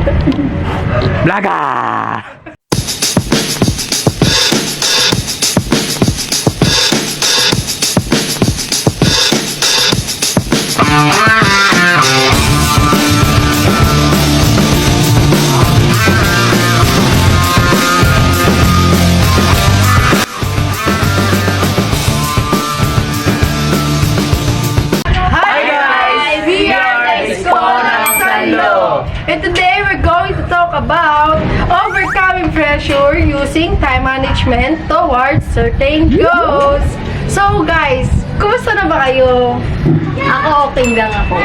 Blaga! And today we're going to talk about overcoming pressure using time management towards certain goals. So guys, kumusta na ba kayo? Ako okay lang ako.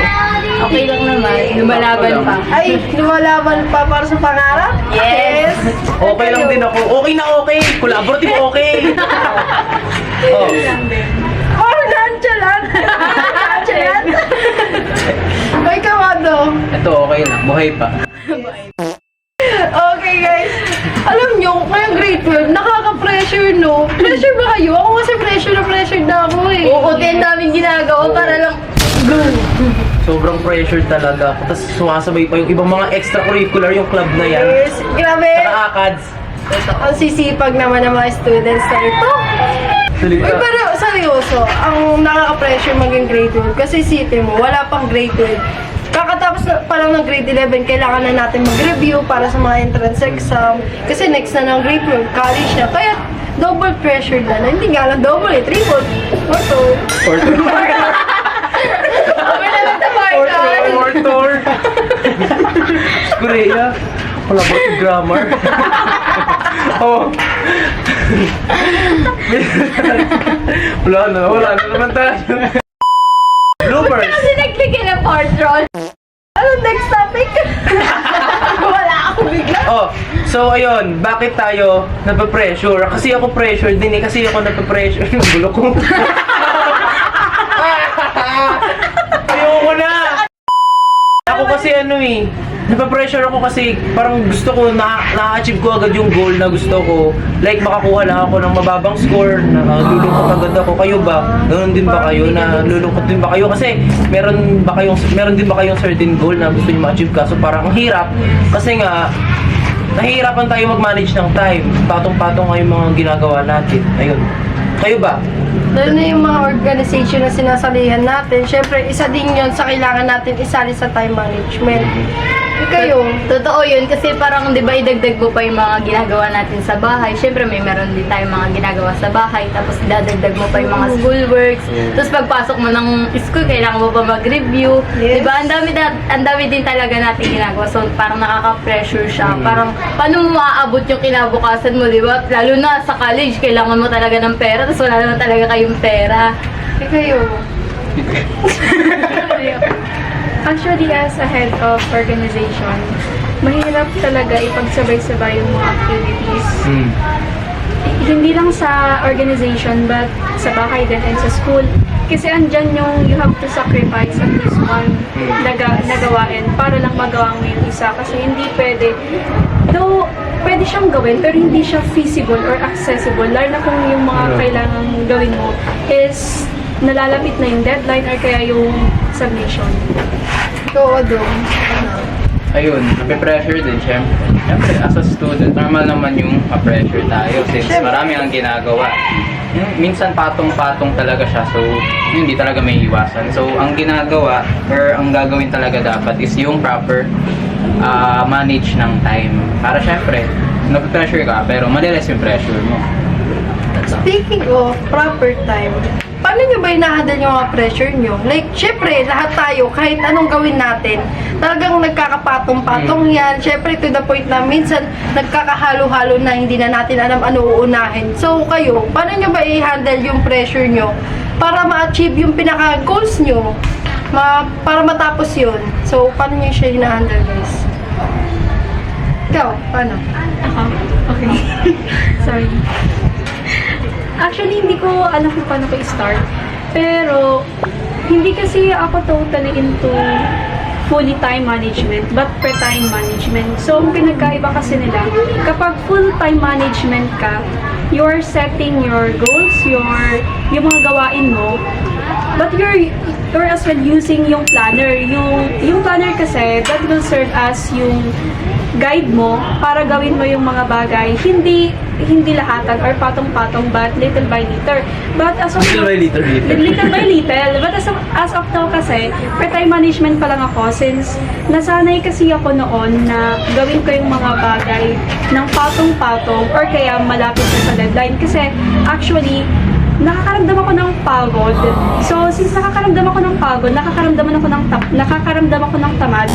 Okay lang naman. Lumalaban pa. Ay, lumalaban pa para sa pangarap? Yes. Okay lang din ako. Okay na okay. Collaborative okay. Oh. Oh, nonchalant! Nonchalant! Ay, kamado. Ito okay na. Buhay pa. Okay guys, alam nyo, ngayong grade 12, nakaka-pressure no? Pressure ba kayo? Ako kasi pressure na ako eh. Oo, din namin ginagawa para lang Sobrang pressure talaga. Tapos sumasabay pa yung ibang mga extracurricular yung club na yan. Yes, grabe. Saka ACADS. Ang sisipag naman ng mga students na ito. Uy, pero seryoso, ang nakaka-pressure maging grade 12 kasi isipin mo, wala pang grade 12. Kakatapos na pa lang ng grade 11, kailangan na natin mag-review para sa mga entrance exam. Kasi next na ng grade 12, college na. Kaya double pressure na. Hindi nga lang double eh, triple. Fourth. Ortor. Korea. Wala ba yung grammar? Oh. Wala na naman tayo. Bloopers. kasi nagligay ng part roll. Ano next topic? Wala ako bigla. Oh, so ayun, bakit tayo nape-pressure? Kasi ako pressure din eh, kasi ako nape-pressure. Gulo ko. Ayoko na! Ako kasi ano eh, nape-pressure ako kasi parang gusto ko na-achieve ko agad yung goal na gusto ko. Like makakuha lang ako ng mababang score, na lulungkot agad ako. Kayo ba? Ganoon din ba kayo? Na lulungkot din ba kayo? Kasi meron din ba kayong certain goal na gusto niyo ma-achieve kaso parang ang hirap. Kasi nga, nahihirapan tayo mag-manage ng time. Patong-patong nga yung mga ginagawa natin. Ayun. Kayo ba? Lalo na yung mga organization na sinasalihan natin, syempre isa din yun sa kailangan natin isali sa time management. Kayo? Totoo yun kasi parang di ba idagdag mo pa yung mga ginagawa natin sa bahay. Syempre may meron din tayong mga ginagawa sa bahay. Tapos dadagdag mo pa yung mga school works. Tapos pagpasok mo ng school, kailangan mo pa mag-review. Yes. Di ba? Ang dami din talaga natin ginagawa. So parang nakaka-pressure siya. Parang paano mo maaabot yung kinabukasan mo, di ba? Lalo na sa college, kailangan mo talaga ng pera. Tapos wala naman talaga kayong pera. Kayo? Actually, as a head of organization, mahirap talaga ipagsabay-sabay yung mga activities. Hindi lang sa organization, but sa bahay din and sa school. Kasi andyan yung you have to sacrifice at least one nagawain para lang magawa mo yung isa. Kasi hindi pwede, though pwede siyang gawin, pero hindi siya feasible or accessible. Lalo na kung yung mga kailangan gawin mo is nalalapit na yung deadline or kaya yung submission. Ikaw, Adong. Ayun, nape-pressure din syempre. Syempre, as a student, normal naman yung ma-pressure tayo since marami ang ginagawa. Minsan patong-patong talaga siya, so hindi talaga may iwasan. So, ang ginagawa or ang gagawin talaga dapat is yung proper manage ng time. Para syempre, nape-pressure ka, pero maliles yung pressure mo. That's all. Speaking of proper time, paano nyo ba ina-handle yung mga pressure nyo? Like, syempre, lahat tayo, kahit anong gawin natin, talagang nagkakapatong-patong yan. Syempre, to the point na minsan nagkakahalo-halo na hindi na natin alam ano uunahin. So, kayo, paano nyo ba i-handle yung pressure nyo para ma-achieve yung pinaka-goals nyo? Para matapos yun. So, paano nyo siya ina-handle, guys? Ikaw, paano? Ako? Okay. Sorry. Actually, hindi ko alam kung paano ko i-start. Pero, hindi kasi ako totally into fully time management, but per time management. So, ang pinagkaiba kasi nila, kapag full time management ka, you're setting your goals, yung mga gawain mo, but or as well using yung planner. Yung planner kasi, that will serve as yung guide mo para gawin mo yung mga bagay. Hindi lahatan or patong-patong, but little by little. But as of Little by little. little by little. But as of now kasi, per time management pa lang ako since nasanay kasi ako noon na gawin ko yung mga bagay ng patong-patong or kaya malapit na sa deadline. Kasi actually, nakakaramdam ako ng pagod. So, since nakakaramdam ako ng pagod, nakakaramdam ako ng tamad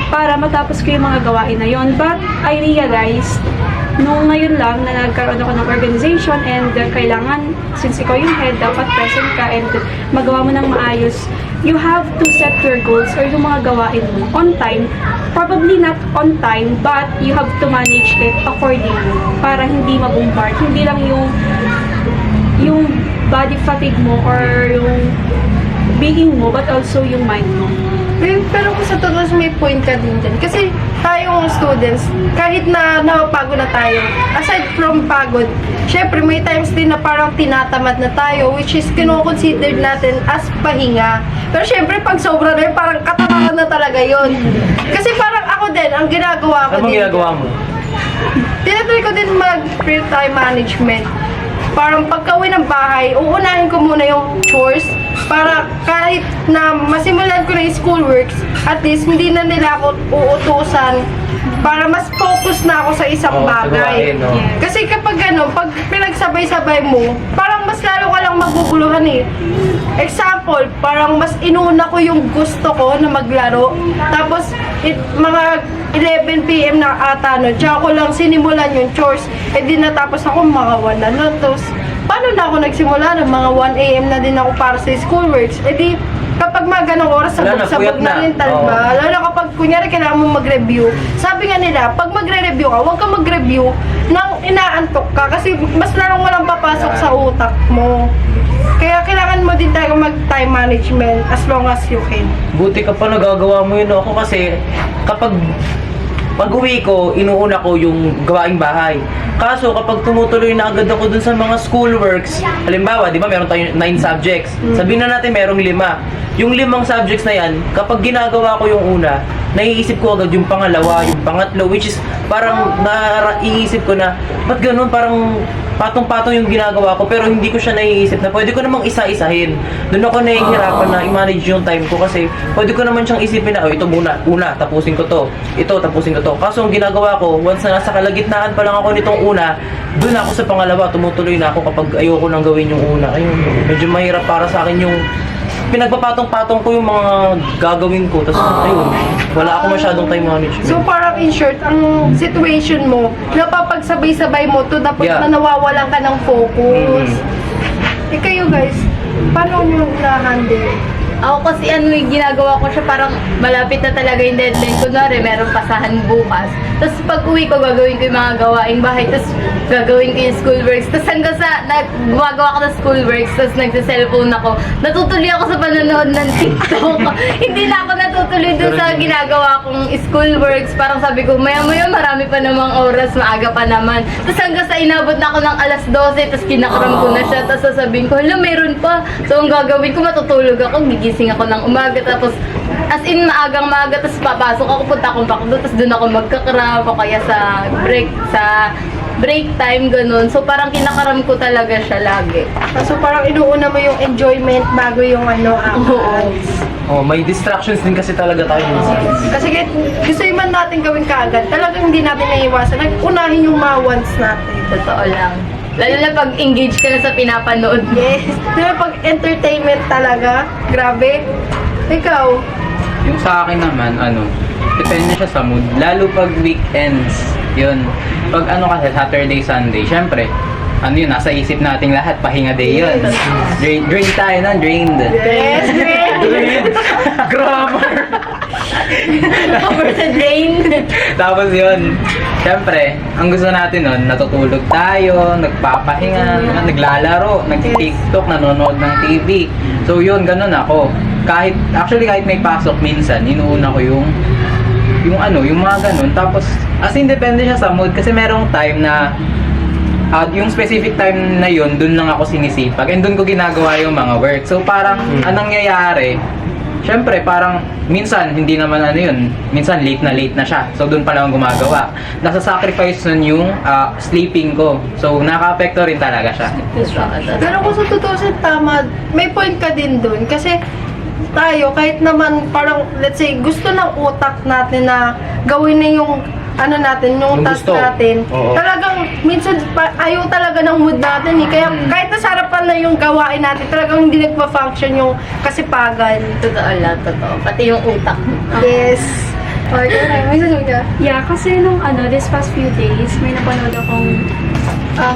para matapos ko yung mga gawain na yon. But I realized nung ngayon lang na nagkaroon ako ng organization and kailangan, since ikaw yung head, dapat present ka and magawa mo ng maayos, you have to set your goals or yung mga gawain mo on time. Probably not on time, but you have to manage it accordingly para hindi mabombard. Hindi lang yung body fatigue mo or yung being mo, but also yung mind mo. Pero kung sa totoo, may point ka din dyan. Kasi tayong students, kahit na napapagod na tayo, aside from pagod, syempre may times din na parang tinatamad na tayo, which is kino-consider natin as pahinga. Pero syempre pag sobra na yun, parang katamaran na talaga yun. Kasi parang ako din, ang ginagawa ko Ano din. ginagawa mo? Tinatry ko din mag-free time management. Parang pagka-uwi ng bahay, uunahin ko muna yung chores para kahit na masimulan ko na yung schoolworks, at least hindi na nila ako uutusan para mas focus na ako sa isang Oo, bagay. gawain, no? Kasi kapag pag pinagsabay-sabay mo, parang mas lalo ka lang maguguluhan eh. Example, parang mas inuna ko yung gusto ko na maglaro, tapos mga 11 PM na ata, no, tsaka ko lang sinimulan yung chores, di natapos ako mga 1 na nun. Tapos, paano na ako nagsimula ng mga 1 AM na din ako para sa schoolworks? Di, kapag mga ganong oras, Wala na, sabog puyat na na. mental Oo. ba? Lalo na kapag, kunyari, kailangan mo mag-review. Sabi nga nila, pag magre-review ka, huwag ka mag-review nang inaantok ka kasi mas lalong walang papasok sa utak mo. Kaya kailangan mo din tayo mag-time management as long as you can. Buti ka pa nagagawa mo yun. Ako kasi, kapag pag-uwi ko, inuuna ko yung gawaing bahay. Kaso, kapag tumutuloy na agad ako dun sa mga schoolworks, halimbawa, di ba, meron tayong 9 subjects. Sabihin na natin, merong 5. Yung 5 subjects na yan, kapag ginagawa ko yung una, naiisip ko agad yung pangalawa, yung pangatlo, which is parang naiisip ko na, ba't ganun, parang patong-patong yung ginagawa ko, pero hindi ko siya naiisip na pwede ko namang isa-isahin. Doon ako nahihirapan na i-manage yung time ko kasi pwede ko naman siyang isipin na, oh, ito muna, una, tapusin ko to. Ito, tapusin ko to. Kaso ang ginagawa ko, once na nasa kalagitnaan pa lang ako nitong una, doon ako sa pangalawa, tumutuloy na ako kapag ayoko nang gawin yung una. Ayun, medyo mahirap para sa akin yung pinagpapatong-patong ko yung mga gagawin ko. Tapos, ayun, wala ako masyadong time management. So parang in short, ang situation mo, napapagsabay-sabay mo to the point Yeah. na nawawalan ka ng focus. Kayo guys, paano nyo na-handle? Ako kasi yung ginagawa ko siya parang malapit na talaga yung deadline. Kunwari, meron pasahan bukas. Tapos pag uwi ko, gagawin ko yung mga gawaing bahay. Tapos gagawin ko yung schoolworks. Tapos hanggang sa gumagawa ko ng schoolworks, tapos nagsa-cellphone ako, natutuloy ako sa panonood ng TikTok. Hindi na ako natutuloy dun sa ginagawa kong schoolworks. Parang sabi ko, maya-maya marami pa namang oras, maaga pa naman. Tapos hanggang sa inabot na ako ng alas 12, tapos kinakram ko na siya. Tapos sasabihin ko, hala, meron pa. So ang gagawin ko, matutulog ako, gigising ako ng umaga, tapos as in maagang-maaga, tapos papasok ako, punta akong bakdo, tapos doon ako magkakrap o kaya sa break time, ganun. So parang kinakaram ko talaga siya lagi. So parang inuuna mo yung enjoyment bago yung Oh, may distractions din kasi talaga tayo minsan. Kasi kahit gusto man natin gawin kaagad, talagang hindi natin naiiwasan. Unahin yung mga wants natin. Totoo lang. Lalo na pag engage ka na sa pinapanood. Yes. Di ba pag entertainment talaga, grabe. Ikaw, Yung sa akin naman, depende siya sa mood. Lalo pag weekends, yun. Pag kasi, Saturday, Sunday, syempre, yun, nasa isip nating lahat, pahinga day yun. Drain tayo na, drained. yes, great. Grammar! Cover sa drain. Tapos yun, syempre, ang gusto natin nun, natutulog tayo, nagpapahinga, naglalaro, nag-TikTok, nanonood ng TV. So yun, ganun ako. Kahit may pasok minsan, inuuna ko yung mga ganun. Tapos, as in, depende siya sa mood. Kasi merong time na yung specific time na yun, dun lang ako sinisipag and dun ko ginagawa yung mga work. So parang anong nangyayari, syempre parang minsan hindi naman ano yun, minsan late na siya. So dun pa lang ako gumagawa. Nasa-sacrifice nun yung sleeping ko. So nakaka-apekto rin talaga siya. Pero kung sa tutusin tama, may point ka din dun. Kasi tayo, kahit naman parang, let's say, gusto ng utak natin na gawin na yung ano natin, yung Yung task gusto. natin. Oo. Talagang, minsan, ayaw talaga ng mood natin eh. Kaya kahit nasa harapan na yung gawain natin, talagang hindi nagpa-function yung kasipagan. Totoo lang, totoo. Pati yung utak mo. Yes. Okay, may sasabihin ka? Yeah, kasi nung this past few days, may napanood akong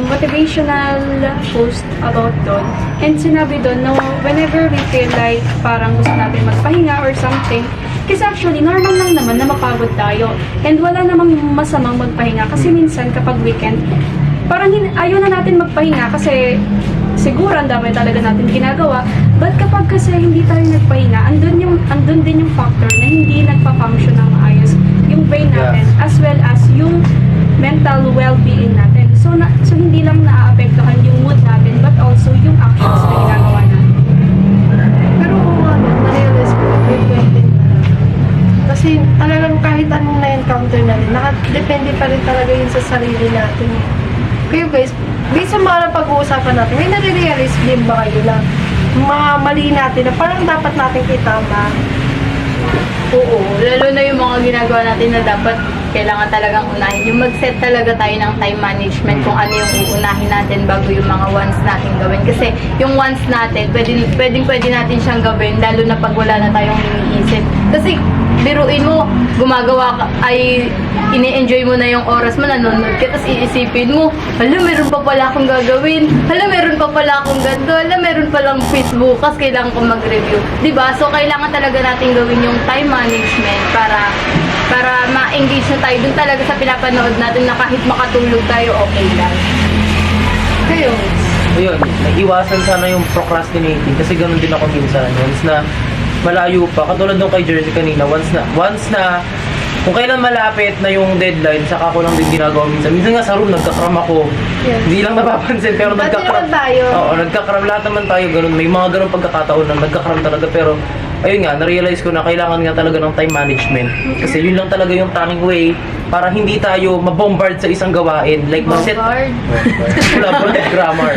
motivational post about doon. And sinabi doon na whenever we feel like parang gusto natin magpahinga or something, kasi actually, normal lang naman na mapagod tayo. And wala namang masamang magpahinga. Kasi minsan kapag weekend, parang ayaw na natin magpahinga kasi siguro ang dami talaga natin ginagawa. But kapag kasi hindi tayo nagpahinga, andun din yung factor na hindi nagpa-function ng maayos yung brain natin as well as yung mental well-being natin. So hindi lang naaapektuhan yung mood natin but also yung actions na ginagawa natin. Pero kung na-realize ko, may point din na. Kasi talagang kahit anong na-encounter natin, nakadepende pa rin talaga yun sa sarili natin. Kayo guys, based sa mga pag-uusapan natin, may nare-realize din ba kayo na mga mali natin na parang dapat natin itama? Oo, lalo na yung mga ginagawa natin na dapat kailangan talagang unahin. Yung mag-set talaga tayo ng time management kung ano yung uunahin natin bago yung mga wants natin gawin. Kasi yung wants natin, pwede natin siyang gawin lalo na pag wala na tayong iniisip. Kasi biruin mo, gumagawa ka, ay ini-enjoy mo na yung oras mo, nanonood ka, tapos iisipin mo, hala, meron pa pala akong gagawin, hala, meron pa pala akong ganito, hala, meron palang quiz bukas, kailangan ko mag-review. Diba? So, kailangan talaga natin gawin yung time management para ma-engage na tayo dun talaga sa pinapanood natin na kahit makatulog tayo, okay lang. Kayo? Ayun, naiwasan sana yung procrastinating kasi ganun din ako minsan. Once na malayo pa, katulad nung kay Jersey kanina, once na kung kailan malapit na yung deadline, saka ko lang din ginagawa minsan. Minsan nga sa room, nagkakram ako. Yes. Hindi lang napapansin, pero Dati nagkakram. naman tayo. Oo, nagkakram. Lahat naman tayo ganun. May mga ganun pagkakataon na nagkakram talaga. Pero, ayun nga, na-realize ko na kailangan nga talaga ng time management. Kasi yun lang talaga yung tanging way para hindi tayo mabombard sa isang gawain. Like, mag-set... Wala, broken grammar.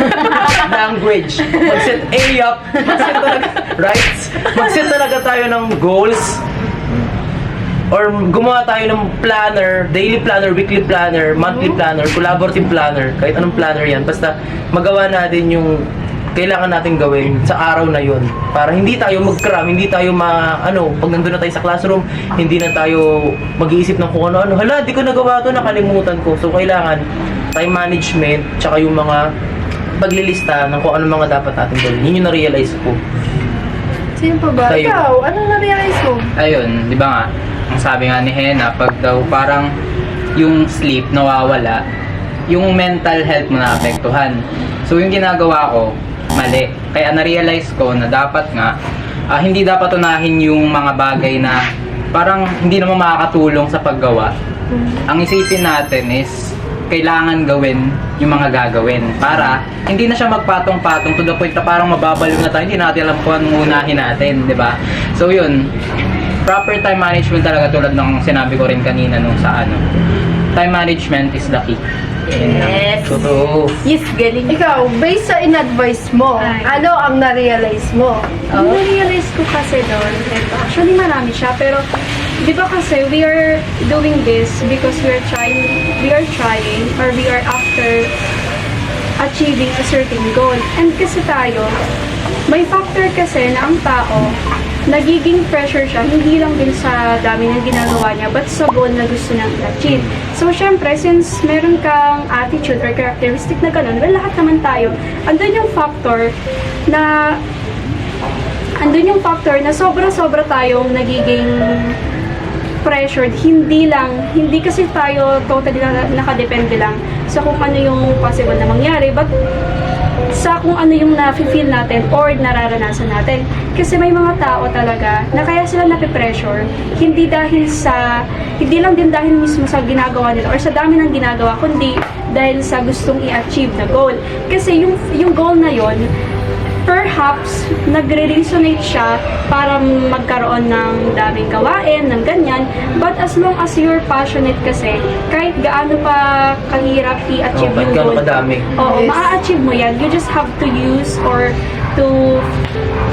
Language. Mag-set A up. Mag-set talaga... Rights. Mag-set talaga tayo ng goals. Or gumawa tayo ng planner, daily planner, weekly planner, monthly planner, collaborative planner, kahit anong planner yan. Basta magawa natin yung kailangan natin gawin sa araw na yun. Para hindi tayo mag-cram, hindi tayo pag nandun na tayo sa classroom, hindi na tayo mag-iisip ng kung ano-ano. Hala, di ko nagawa to, nakalimutan ko. So, kailangan time management, tsaka yung mga paglilista ng kung ano mga dapat natin gawin. Yun yung na-realize ko. Sino pa ba? Tayo. Ikaw, ano na-realize mo? Ayun, di ba nga, ang sabi nga ni Hena, pag daw parang yung sleep nawawala, yung mental health mo naapektuhan. So yung ginagawa ko, mali. Kaya na-realize ko na dapat nga, hindi dapat unahin yung mga bagay na parang hindi naman makakatulong sa paggawa. Ang isipin natin is, kailangan gawin yung mga gagawin para hindi na siya magpatong-patong to the point na parang mababaliw na tayo, hindi natin alam kung anong unahin natin, di ba? So yun, proper time management talaga tulad ng sinabi ko rin kanina nung sa time management is the key. Yes. Totoo. Yes, galing. Ikaw, based sa in-advise mo, Ay. ano ang na-realize mo? Ang na-realize ko kasi doon, actually marami siya, pero di ba kasi we are doing this because we are trying or we are after achieving a certain goal. And kasi tayo, may factor kasi na ang tao, nagiging pressure siya, hindi lang din sa dami ng ginagawa niya, but sa goal na gusto niyang i-achieve. So, syempre, since meron kang attitude or characteristic na ganun, well, lahat naman tayo, andun yung factor na sobra-sobra tayong nagiging pressured. Hindi kasi tayo totally nakadepende lang sa kung ano yung possible na mangyari, but sa kung ano yung na-feel natin or nararanasan natin. Kasi may mga tao talaga na kaya sila nape-pressure, hindi lang din dahil mismo sa ginagawa nila or sa dami ng ginagawa, kundi dahil sa gustong i-achieve na goal. Kasi yung goal na yon, perhaps nagre-resonate siya para magkaroon ng daming gawain, ng ganyan. But as long as you're passionate kasi, kahit gaano pa kahirap i-achieve yung Gaano goal, kadami. oo, ma-achieve mo yan. You just have to use or to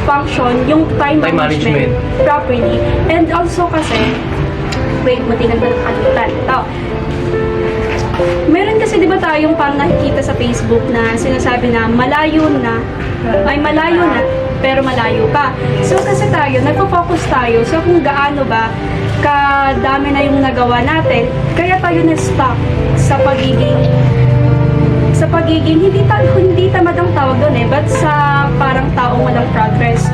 function yung time management properly. And also kasi, wait, matinan ko nakalimutan. Ito. Meron kasi di ba tayong parang nakikita sa Facebook na sinasabi na malayo na, pero malayo pa. So kasi tayo, nagpo-focus tayo sa kung gaano ba kadami na yung nagawa natin, kaya tayo na-stuck sa pagiging hindi tamad ang tawag doon but sa parang taong walang progress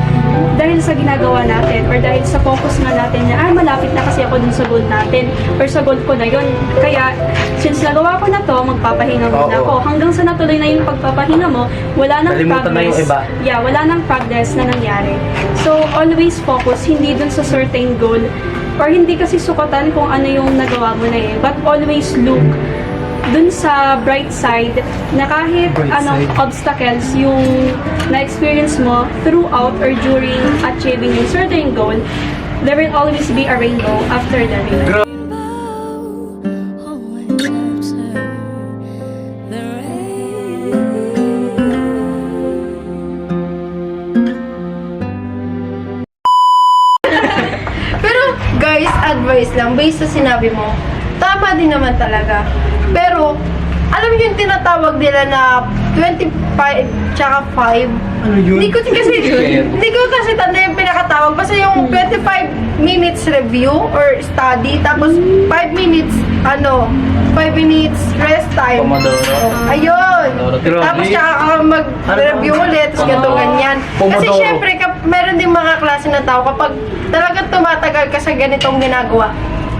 dahil sa ginagawa natin or dahil sa focus nga natin na malapit na kasi ako dun sa goal natin or sa goal ko na yun. Kaya since nagawa ko na to, magpapahinga muna ako. Hanggang sa natuloy na yung pagpapahinga mo, wala nang Nalimutan progress. na yung iba. Yeah, wala nang progress na nangyari. So always focus, hindi dun sa certain goal or hindi kasi sukatan kung ano yung nagawa mo na but always look dun sa bright side na kahit anong obstacles yung na-experience mo throughout or during achieving yung certain goal, there will always be a rainbow after the rain. Pero guys, advice lang, based sa sinabi mo, tama din naman talaga. Pero, alam niyo yung tinatawag nila na 25 tsaka 5? Ano yun? Hindi ko kasi tanda yung pinakatawag. Basta yung 25 minutes review or study, tapos 5 minutes, 5 minutes rest time. Pomodoro. Ayun. Pomodoro. Tapos tsaka ka mag-review ulit, kasi ganyan. Kasi Pomodoro. syempre, meron din mga klase ng tao kapag talagang tumatagal ka sa ganitong ginagawa,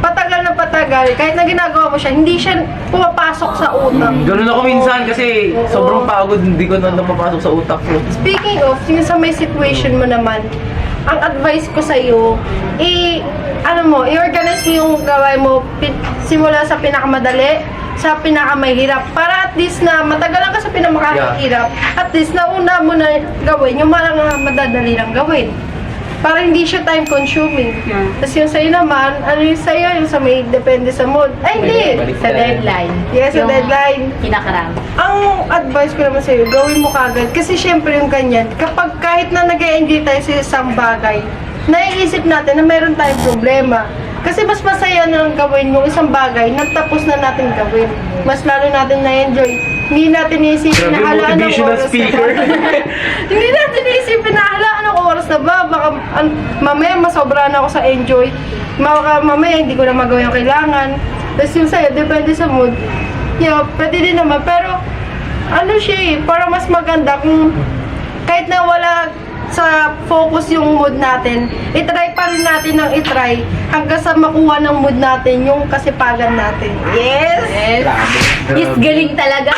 patagal na patagal, kahit na ginagawa mo siya, hindi siya pumapasok sa utak. Ganun ako minsan kasi sobrang pagod, hindi ko na napapasok sa utak ko. Speaking of, yung sa may situation mo naman, ang advice ko sa iyo, i-organize mo yung gawain mo simula sa pinakamadali sa pinakamahirap para at least na matagalan ka sa pinakamahirap, at least na una mo na gawin yung madadali lang gawin. Para hindi siya time consuming. Yeah. Tapos yung sa'yo naman, ano yung sa'yo? Yung sa may depende sa mood. Ay, hindi! Sa deadline. Yes, sa Yung deadline. Kinakarami. Ang advice ko naman sa'yo, gawin mo kagad. Kasi syempre yung ganyan, kapag kahit na nag-e-enjoy tayo sa isang bagay, naiisip natin na meron tayong problema. Kasi mas masaya na lang gawin yung isang bagay na tapos na natin gawin. Mas lalo natin na-enjoy. Hindi natin iisipin na hala, anong motivational oras speaker. na ba? Hindi natin iisipin na hala, anong oras na ba? Baka mamaya masobra na ako sa enjoy. Mamaya hindi ko na magawa yung kailangan. Tapos yung sa'yo, depende sa mood. Yeah, pwede din naman. Pero, ano siya parang mas maganda kung kahit na wala sa focus yung mood natin, itry pa rin natin ng itry hanggang sa makuha ng mood natin yung kasipagan natin. Yes! Is galing talaga.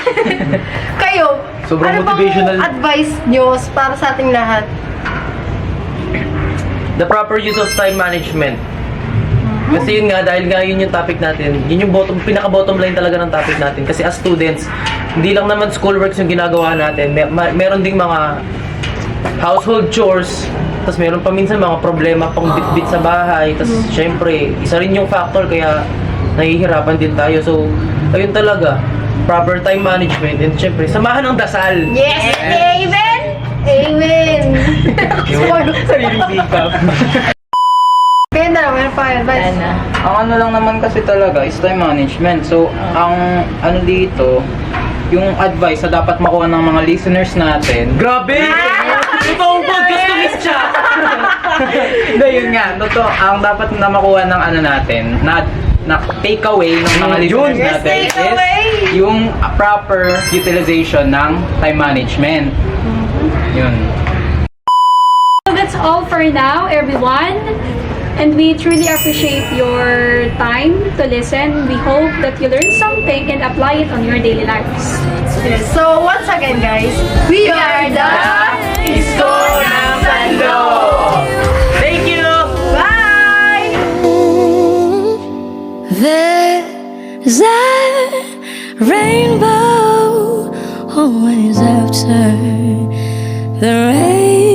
Kayo, Sobrang ano motivational. bang advice nyo para sa ating lahat? The proper use of time management. Kasi yun nga, dahil nga yun yung topic natin, yun yung pinaka-bottom line talaga ng topic natin. Kasi as students, hindi lang naman schoolworks yung ginagawa natin. Meron ding mga household chores, tapos meron pa minsan mga problema pang bit-bit sa bahay. Tapos syempre, isa rin yung factor kaya nahihirapan din tayo. So, ayun talaga, proper time management and syempre, samahan ng dasal. Yes! Amen! Amen! Sariling sikap. Kaya na, meron pa advice. Ang ano lang naman kasi talaga is time management. So, ang ano dito, yung advice na dapat makuha ng mga listeners natin. Grabe! Totoong podcast to miss siya! Hindi, yun nga. Totoo, ang dapat na makuha ng ano natin, na takeaway ng mga listeners Yes, natin takeaway! is yung proper utilization ng time management. Yun. So that's all for now, everyone. And we truly appreciate your time to listen. We hope that you learn something and apply it on your daily lives. So, once again, guys, we are the Isko ng Sando! Thank you! Bye! There's a rainbow always after the rain.